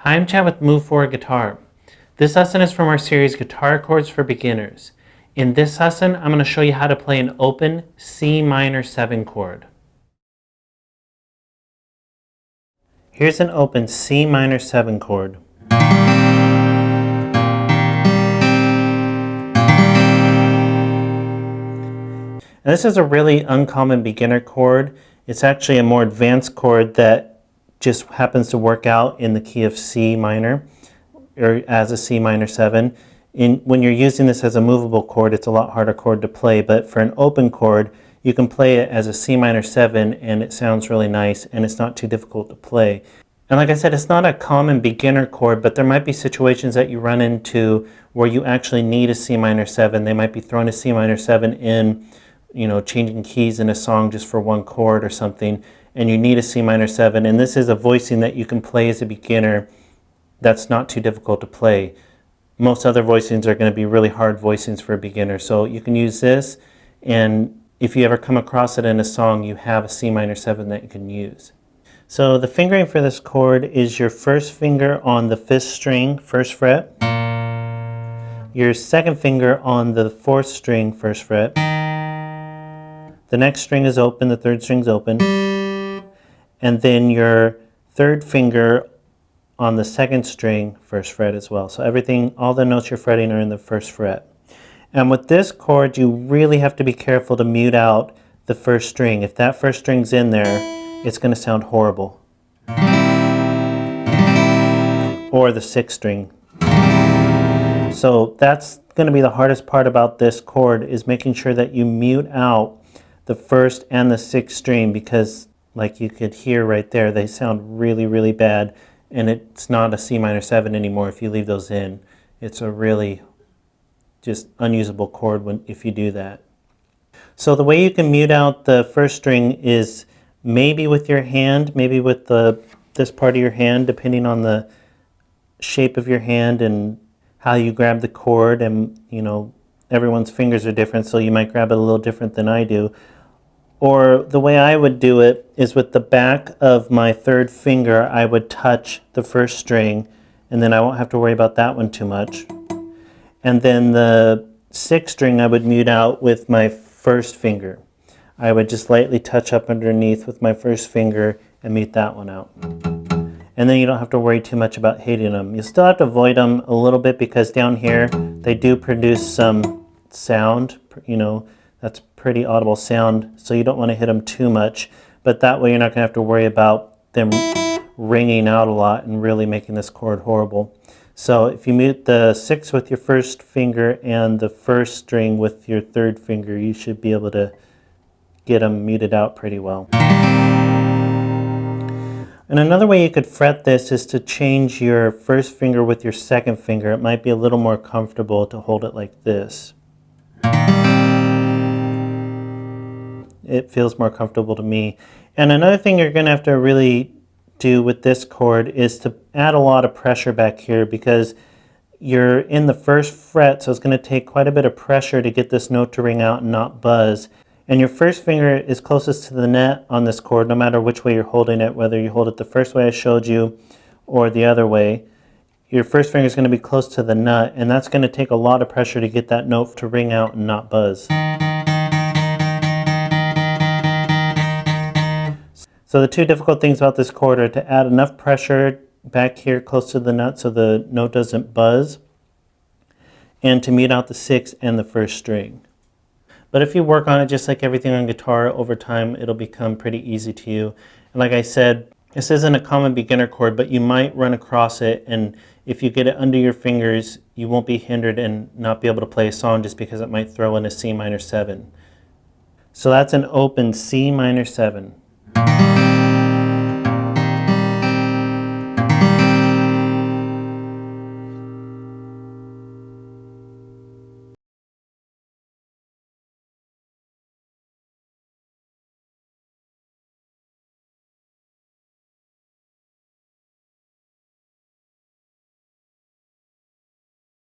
Hi, I'm Chad with Move Forward Guitar. This lesson is from our series Guitar Chords for Beginners. In this lesson, I'm going to show you how to play an open C minor 7 chord. Here's an open C minor 7 chord. And this is a really uncommon beginner chord. It's actually a more advanced chord that just happens to work out in the key of C minor, or as a C minor 7. When you're using this as a movable chord, it's a lot harder chord to play, but for an open chord, you can play it as a C minor 7 and it sounds really nice and it's not too difficult to play. And like I said, it's not a common beginner chord, but there might be situations that you run into where you actually need a C minor 7. They might be throwing a C minor 7 in, changing keys in a song just for one chord or something, and you need a C minor 7. And this is a voicing that you can play as a beginner that's not too difficult to play. Most other voicings are going to be really hard voicings for a beginner. So you can use this, and if you ever come across it in a song, you have a C minor 7 that you can use. So the fingering for this chord is your first finger on the 5th string, 1st fret, your second finger on the 4th string, 1st fret, the next string is open, the 3rd string is open, and then your 3rd finger on the 2nd string, 1st fret as well. So everything, all the notes you're fretting are in the 1st fret. And with this chord, you really have to be careful to mute out the 1st string. If that 1st string's in there, it's going to sound horrible. Or the 6th string. So that's going to be the hardest part about this chord, is making sure that you mute out the 1st and the 6th string, because like you could hear right there, they sound really, really bad. And it's not a C minor 7 anymore if you leave those in. It's a really just unusable chord if you do that. So the way you can mute out the 1st string is maybe with your hand, maybe with this part of your hand, depending on the shape of your hand and how you grab the chord. And everyone's fingers are different, so you might grab it a little different than I do. Or the way I would do it is with the back of my 3rd finger, I would touch the 1st string, and then I won't have to worry about that one too much. And then the 6th string I would mute out with my 1st finger. I would just lightly touch up underneath with my 1st finger and mute that one out. And then you don't have to worry too much about hitting them. You still have to avoid them a little bit, because down here they do produce some sound, that's pretty audible sound, so you don't want to hit them too much, but that way you're not going to have to worry about them ringing out a lot and really making this chord horrible. So if you mute the 6th with your 1st finger and the 1st string with your 3rd finger, you should be able to get them muted out pretty well. And another way you could fret this is to change your 1st finger with your 2nd finger. It might be a little more comfortable to hold it like this. It feels more comfortable to me. And another thing you're going to have to really do with this chord is to add a lot of pressure back here, because you're in the 1st fret, so it's going to take quite a bit of pressure to get this note to ring out and not buzz. And your 1st finger is closest to the net on this chord, no matter which way you're holding it, whether you hold it the first way I showed you or the other way. Your 1st finger is going to be close to the nut, and that's going to take a lot of pressure to get that note to ring out and not buzz. So the two difficult things about this chord are to add enough pressure back here close to the nut so the note doesn't buzz, and to mute out the 6th and the 1st string. But if you work on it just like everything on guitar, over time it'll become pretty easy to you. And like I said, this isn't a common beginner chord, but you might run across it, and if you get it under your fingers, you won't be hindered and not be able to play a song just because it might throw in a C minor 7. So that's an open C minor 7.